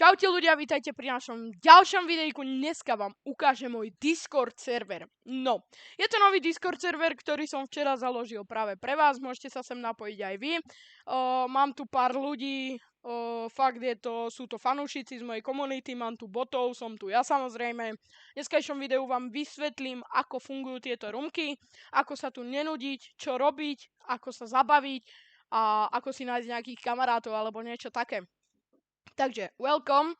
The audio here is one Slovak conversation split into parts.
Čaute ľudia, vítajte pri našom ďalšom videjku. Dneska vám ukážem môj Discord server. No, je to nový Discord server, ktorý som včera založil práve pre vás. Môžete sa sem napojiť aj vy. Mám tu pár ľudí, fakt sú to fanúšici z mojej komunity, mám tu botov, som tu ja samozrejme. V dneskajšom videu vám vysvetlím, ako fungujú tieto roomky, ako sa tu nenudiť, čo robiť, ako sa zabaviť a ako si nájsť nejakých kamarátov alebo niečo také. Takže, welcome,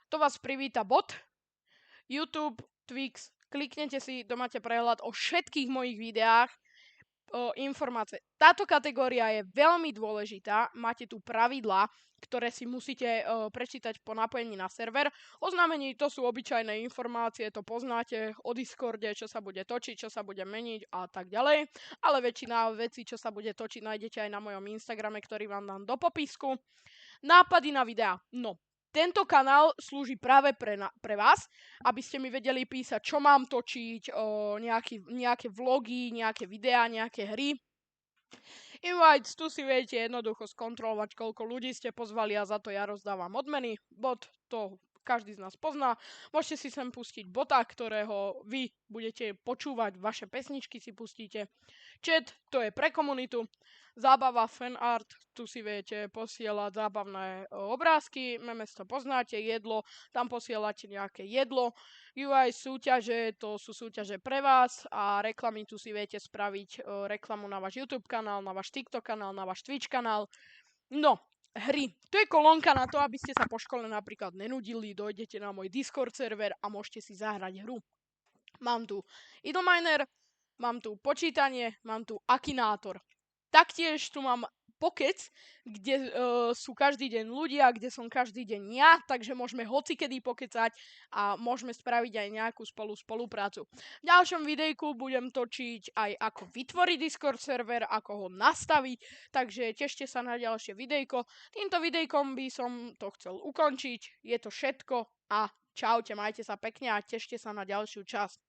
to vás privíta bot, YouTube, Twix, kliknete si, to máte prehľad o všetkých mojich videách, informácie. Táto kategória je veľmi dôležitá, máte tu pravidlá, ktoré si musíte prečítať po napojení na server. Oznámení to sú obyčajné informácie, to poznáte o Discorde, čo sa bude točiť, čo sa bude meniť a tak ďalej. Ale väčšina vecí, čo sa bude točiť, nájdete aj na mojom Instagrame, ktorý vám dám do popisku. Nápady na videá. No, tento kanál slúži práve pre vás, aby ste mi vedeli písať, čo mám točiť, nejaké vlogy, nejaké videá, nejaké hry. Invites, tu si viete jednoducho skontrolovať, koľko ľudí ste pozvali a za to ja rozdávam odmeny. Bot, to každý z nás pozná. Môžete si sem pustiť bota, ktorého vy budete počúvať, vaše pesničky si pustíte. Chat, to je pre komunitu. Zábava, fanart, tu si viete posielať zábavné obrázky, memes to poznáte, jedlo, tam posielate nejaké jedlo. UI súťaže, to sú súťaže pre vás a reklamy, tu si viete spraviť reklamu na váš YouTube kanál, na váš TikTok kanál, na váš Twitch kanál. No, hry. To je kolónka na to, aby ste sa po škole napríklad nenudili, dojdete na môj Discord server a môžete si zahrať hru. Mám tu Idleminer, mám tu počítanie, mám tu Akinátor. Taktiež tu mám Pokec, kde sú každý deň ľudia, kde som každý deň ja, takže môžeme hocikedy pokecať a môžeme spraviť aj nejakú spoluprácu. V ďalšom videjku budem točiť aj ako vytvoriť Discord server, ako ho nastaviť, takže tešte sa na ďalšie videjko. Týmto videjkom by som to chcel ukončiť, je to všetko a čaute, majte sa pekne a tešte sa na ďalšiu časť.